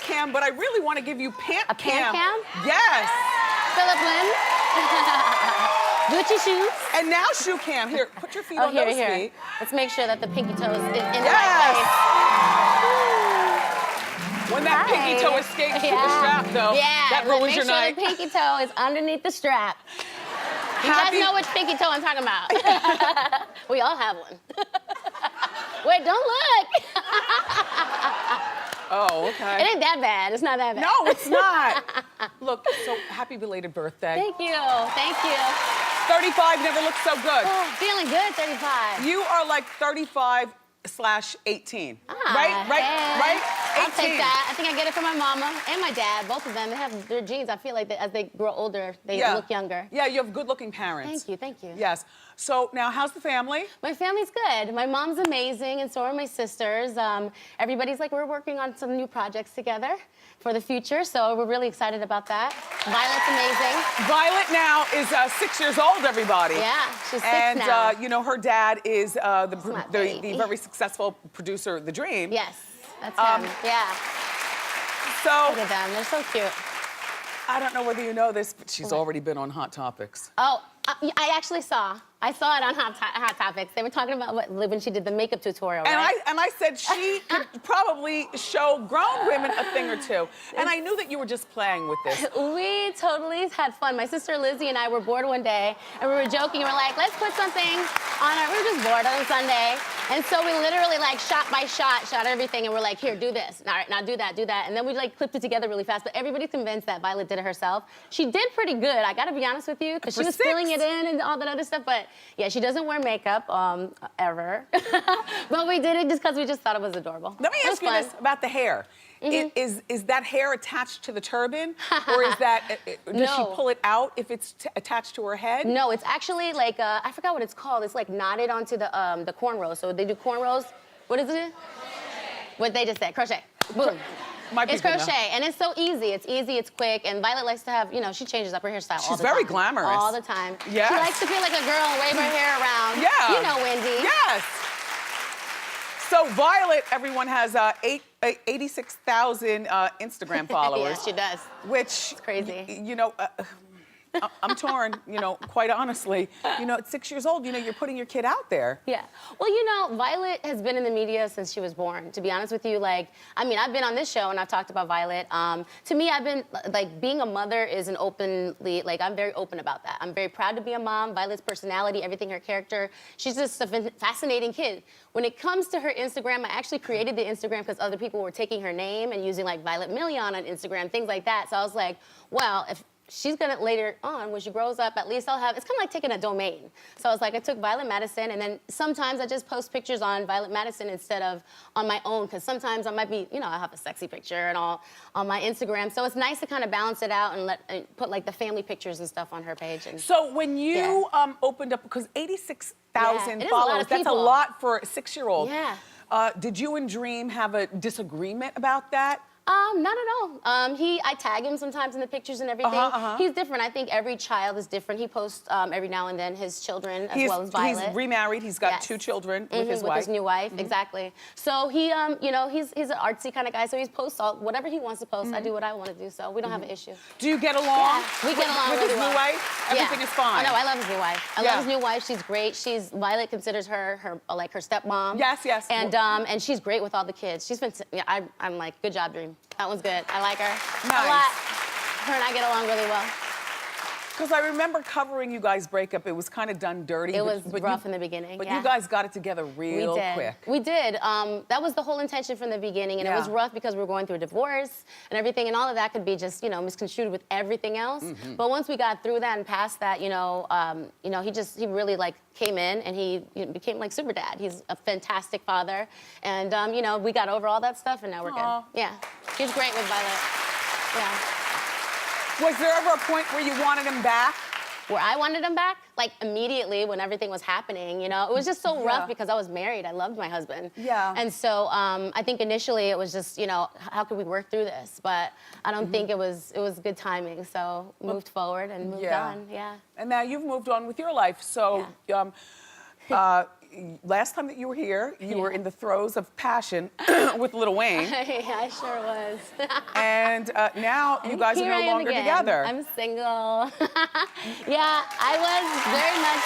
cam, but I really want to give you pant A pant cam? Yes. Philip Lynn. Gucci shoes. And now shoe cam. Here, put your feet on those feet. Let's make sure that the pinky toe is in the right place. When that pinky toe escapes through the strap, though, that ruins your night. Make sure the pinky toe is underneath the strap. You guys know which pinky toe I'm talking about. We all have one. Wait, don't look. Oh, okay. It ain't that bad. It's not that bad. No, it's not. Look, so happy belated birthday. Thank you. Thank you. 35 never looked so good. Oh, feeling good, 35. You are like 35/18. Right? I'll take that. I think I get it from my mama and my dad. Both of them, they have their genes. I feel like as they grow older, they look younger. Yeah, you have good-looking parents. Thank you, thank you. Yes. So now, how's the family? My family's good. My mom's amazing, and so are my sisters. Everybody's like, we're working on some new projects together for the future, so we're really excited about that. Violet's amazing. Violet now is 6 years old, everybody. Yeah, she's 6 now. And, you know, her dad is the very successful producer, The Dream. Yes, that's him, yeah. So, look at them, they're so cute. I don't know whether you know this, but she's already been on Hot Topics. Oh, I actually saw. I saw it on Hot Topics. They were talking about when she did the makeup tutorial, right? And I said she could probably show grown women a thing or two. And I knew that you were just playing with this. We totally had fun. My sister Lizzie and I were bored one day, and we were joking. We were like, let's put something on our... We were just bored on a Sunday. And so we literally, like, shot by shot, shot everything, and we're like, here, do this. All right, now do that, do that. And then we, like, clipped it together really fast. But everybody's convinced that Violet did it herself. She did pretty good, I gotta be honest with you, because she was filling it in and all that other stuff. But yeah, she doesn't wear makeup, ever. But we did it just because we just thought it was adorable. Let me ask you this about the hair. Is that hair attached to the turban? Or is that, does she pull it out if it's attached to her head? No, it's actually like, I forgot what it's called. It's like knotted onto the cornrows. So they do cornrows. What is it? What they just said, crochet. Boom. It's crochet, and it's so easy. It's easy, it's quick, and Violet likes to have, you know, she changes up her hairstyle all the time. She's very glamorous. All the time. Yes. She likes to feel like a girl and wave her hair around. Yeah. You know Wendy. Yes. So Violet, everyone has 86,000 Instagram followers. Yes, she does. Which, it's crazy. You know, I'm torn, you know, quite honestly. You know, at 6 years old, you know, you're putting your kid out there. Yeah. Well, you know, Violet has been in the media since she was born, to be honest with you. Like, I mean, I've been on this show and I've talked about Violet. To me, I've been, like, being a mother is an openly, like, I'm very open about that. I'm very proud to be a mom. Violet's personality, everything, her character, she's just a fascinating kid. When it comes to her Instagram, I actually created the Instagram because other people were taking her name and using, like, Violet Milian on Instagram, things like that. So I was like, well, if she's gonna later on, when she grows up, at least I'll have, it's kind of like taking a domain. So I was like, I took Violet Madison, and then sometimes I just post pictures on Violet Madison instead of on my own, because sometimes I might be, you know, I have a sexy picture and all on my Instagram. So it's nice to kind of balance it out and put like the family pictures and stuff on her page. And, so when you opened up, because 86,000 followers, that's a lot for a 6-year-old. Yeah. Did you and Dream have a disagreement about that? Not at all. I tag him sometimes in the pictures and everything. He's different. I think every child is different. He posts every now and then his children as well as Violet. He's remarried. He's got 2 children with his wife. With his new wife, exactly. So he, you know, he's an artsy kind of guy. So he posts whatever he wants to post. I do what I want to do. So we don't have an issue. Do you get along? Yeah, we get along with really his new wife? Everything is fine. Oh, no, I love his new wife. I love his new wife. She's great. Violet considers her like her stepmom. Yes, yes. And she's great with all the kids. She's been. Yeah, I'm like, good job, Dream. That one's good. I like her a lot. Her and I get along really well. Because I remember covering you guys' breakup. It was kind of done dirty. It was rough in the beginning. But you guys got it together real quick. We did. That was the whole intention from the beginning, and it was rough because we were going through a divorce and everything, and all of that could be just, you know, misconstrued with everything else. But once we got through that and past that, you know, he really like came in and he became like super dad. He's a fantastic father, and you know, we got over all that stuff, and now we're good. Yeah, he's great with Violet. Yeah. Was there ever a point where you wanted him back? Where I wanted him back? Like immediately when everything was happening, you know? It was just so rough because I was married. I loved my husband. Yeah. And so I think initially it was just, you know, how could we work through this? But I don't think it was good timing. So moved forward and moved on. Yeah. And now you've moved on with your life. So last time that you were here, you were in the throes of passion with Lil Wayne. I sure was. And now you guys are Here no I am longer again. together. I'm single. Yeah, I was very much,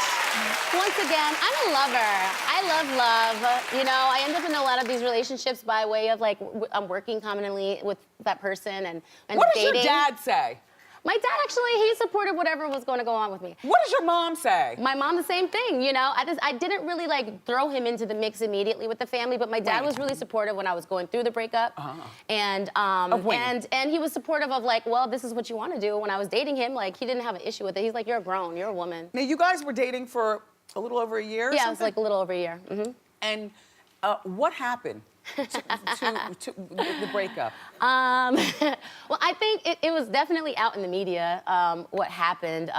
once again, I'm a lover. I love love. You know, I end up in a lot of these relationships by way of like, I'm working commonly with that person and What does dating. your dad say? My dad actually, he supported whatever was going to go on with me. What does your mom say? My mom, the same thing, you know. I didn't really like throw him into the mix immediately with the family, but my dad was really supportive when I was going through the breakup. And and he was supportive of like, well, this is what you want to do. When I was dating him, like he didn't have an issue with it. He's like, you're grown, you're a woman. Now you guys were dating for a little over a year. Yeah, it was like a little over a year. And what happened to the breakup? Well, I think it was definitely out in the media what happened.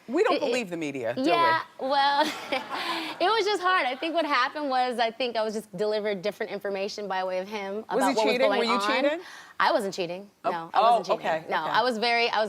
We don't believe the media, do yeah, well, it was just hard. I think what happened was I was just delivered different information by way of him about Was he what cheating? was going on. Were you cheating? I wasn't cheating. No, I wasn't cheating. Okay. No, okay. I was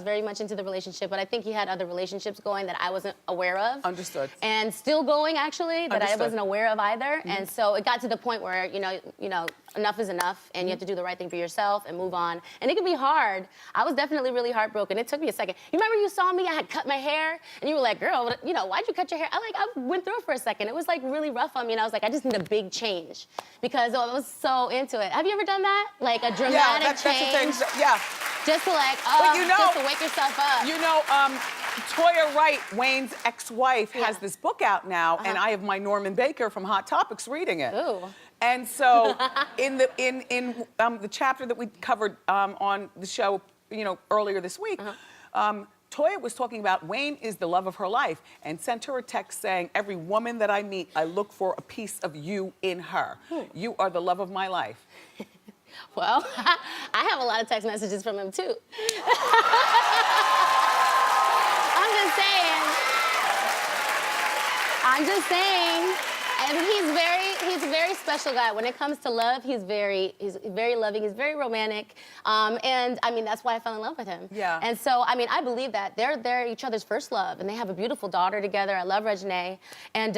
very much into the relationship, but I think he had other relationships going that I wasn't aware of. Understood. And still going actually that Understood. I wasn't aware of either. And so it got to the point where you know enough is enough, and you have to do the right thing for yourself and move on. And it can be hard. I was definitely really heartbroken. It took me a second. You remember you saw me? I had cut my hair, and you were like, "Girl, you know, why'd you cut your hair?" I went through it for a second. It was like really rough on me, and I was like, I just need a big change because I was so into it. Have you ever done that? Like a dramatic change? That's the thing. Yeah. Just to like, just to wake yourself up. You know, Toya Wright, Wayne's ex-wife, has this book out now, and I have my Norman Baker from Hot Topics reading it. Ooh. And so, in the chapter that we covered on the show, you know, earlier this week, Toya was talking about Wayne is the love of her life, and sent her a text saying, "Every woman that I meet, I look for a piece of you in her. You are the love of my life." Well, I have a lot of text messages from him too. I'm just saying. And he's a very special guy. When it comes to love, he's very loving, he's very romantic. And I mean, that's why I fell in love with him. Yeah. And so, I mean, I believe that they're each other's first love, and they have a beautiful daughter together. I love Reginae. And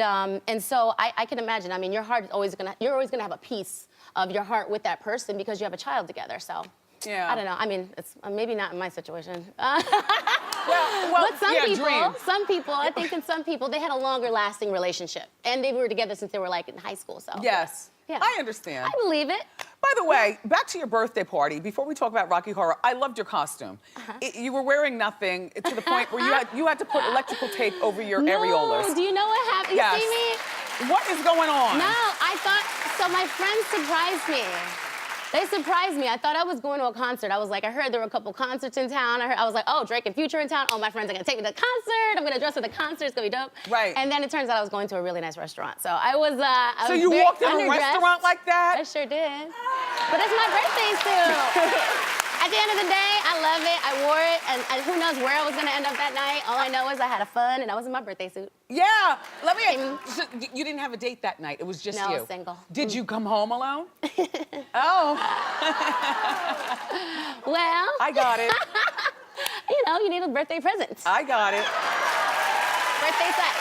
so I can imagine, I mean, you're always gonna have a piece of your heart with that person because you have a child together, so. Yeah. I don't know, I mean, it's maybe not in my situation. Well, But some dream. people, I think in some people, they had a longer lasting relationship. And they were together since they were like in high school, so. Yes. Yeah. I understand. I believe it. By the way, back to your birthday party, before we talk about Rocky Horror, I loved your costume. You were wearing nothing to the point where you had to put electrical tape over your areolas. Do you know what happened? Yes. You see me? What is going on? No, I thought, so my friends surprised me. They surprised me. I thought I was going to a concert. I was like, I heard there were a couple concerts in town. I was like, oh, Drake and Future in town. Oh, my friends are gonna take me to the concert. I'm gonna dress for the concert. It's gonna be dope. Right. And then it turns out I was going to a really nice restaurant. So I was So was you very walked in a underdressed. restaurant like that? I sure did. But it's my birthday suit. At the end of the day, I love it. I wore it, and who knows where I was gonna end up that night. All I know is I had fun, and I was in my birthday suit. Yeah. Let me. So you didn't have a date that night. It was just you. No, I was single. Did you come home alone? Oh. Well. I got it. You know, you need a birthday present. I got it. Birthday sex.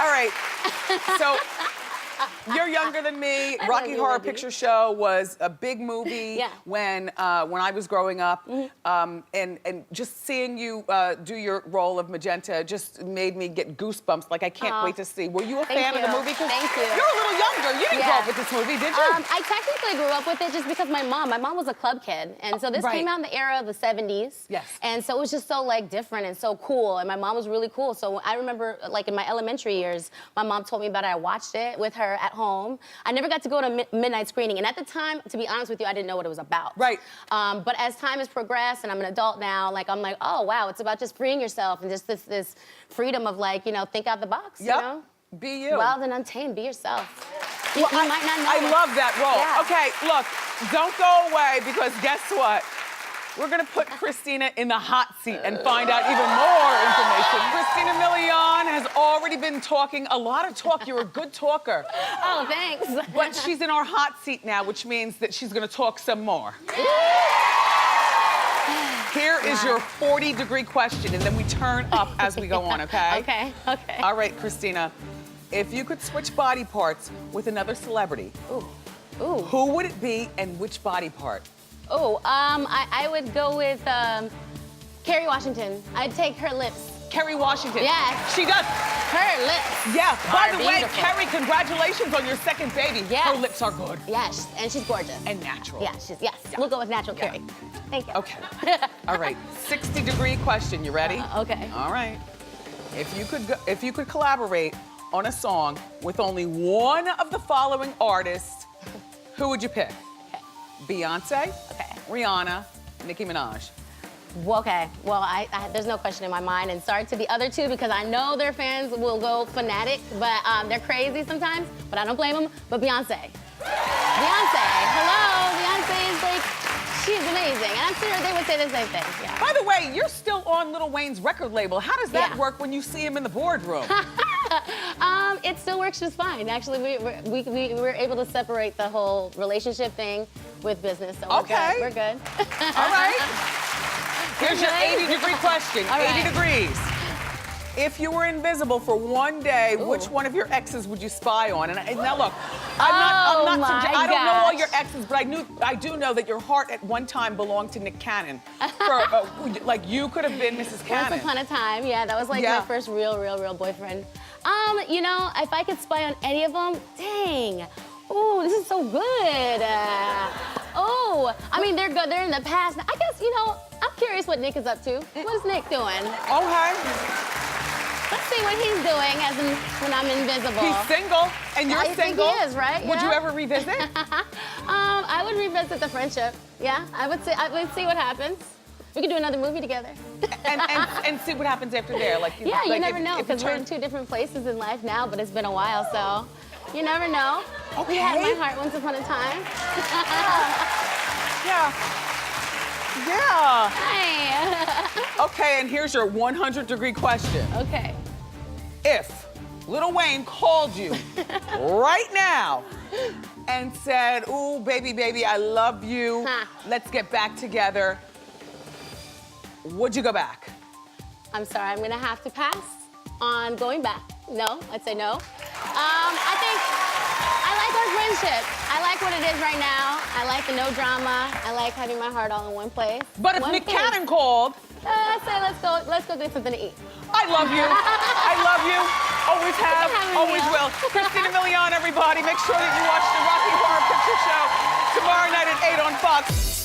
All right. So you're younger than me. Rocky Horror Picture Show was a big movie when I was growing up, and just seeing you do your role of Magenta just made me get goosebumps. Like I can't wait to see. Were you a fan of the movie? Thank you. You're a little younger. You didn't grow up with this movie, did you? I technically grew up with it just because my mom was a club kid, and so this came out in the era of the 70s. Yes. And so it was just so like different and so cool, and my mom was really cool. So I remember like in my elementary years, my mom told me about it. I watched it with her at home. I never got to go to midnight screening, and at the time, to be honest with you, I didn't know what it was about. Right. But as time has progressed, and I'm an adult now, like I'm like, oh wow, it's about just freeing yourself and just this freedom of like, you know, think out the box. Yep. You know? Be you. Wild and untamed. Be yourself. Well, you might not know. I love that role. Yeah. Okay, look, don't go away because guess what? We're gonna put Christina in the hot seat and find out even more information. Christina Milian has already been talking a lot of talk. You're a good talker. Oh, thanks. But she's in our hot seat now, which means that she's gonna talk some more. Here is your 40-degree question, and then we turn up as we go on, okay? Okay. All right, Christina. If you could switch body parts with another celebrity, Ooh. who would it be and which body part? Oh, I would go with Kerry Washington. I'd take her lips. Kerry Washington. Yes. She does. Her lips. Yeah. By the way, beautiful. Kerry, congratulations on your second baby. Yes. Her lips are good. Yes, and she's gorgeous. And natural. Yeah, yes. We'll go with natural Yeah. Kerry. Thank you. Okay. All right. 60-degree question. You ready? Okay. All right. If you could collaborate on a song with only one of the following artists, who would you pick? Okay. Beyonce, Okay. Rihanna, Nicki Minaj. Okay, well, there's no question in my mind, and sorry to the other two because I know their fans will go fanatic, but they're crazy sometimes, but I don't blame them. But Beyonce. Hello, Beyonce is like, she's amazing, and I'm sure they would say the same thing, yeah. By the way, you're still on Lil Wayne's record label. How does that Yeah. work when you see him in the boardroom? It still works just fine. Actually, we were able to separate the whole relationship thing with business, so Okay. we're good. All right. Here's your 80-degree question. All right. 80 degrees. If you were invisible for one day, Ooh. which one of your exes would you spy on? And now look, Oh, my I don't know all gosh. your exes, but I do know that your heart at one time belonged to Nick Cannon. Like you could have been Mrs. Cannon. Once upon a time, yeah, that was like Yeah. my first real boyfriend. You know, if I could spy on any of them, dang. Ooh, this is so good. I mean, they're good. They're in the past. I guess, you know, I'm curious what Nick is up to. What's Nick doing? Okay. Let's see what he's doing when I'm invisible. He's single, and you're I think single. he is, right? Would you Yeah. ever revisit? I would revisit the friendship. Yeah, I would see what happens. We could do another movie together. and see what happens after there. Yeah, you like never know, if it because we're in turns- two different places in life now, but it's been a while, so you never know. We had Okay. my heart once upon a time. Yeah. Yeah. Hi. Okay, and here's your 100-degree question. Okay. If Lil Wayne called you right now and said, ooh, baby, I love you. Huh. Let's get back together, would you go back? I'm sorry, I'm gonna have to pass on going back. No, I'd say no. I think I like our friendship. I like what it is right now. I like the no drama. I like having my heart all in one place. But if One Nick place. Cannon called, I'd say let's go get something to eat. I love you. I love you. Always have, having me always on. will. Christina Milian, everybody. Make sure that you watch the Rocky Horror Picture Show tomorrow night at 8 on Fox.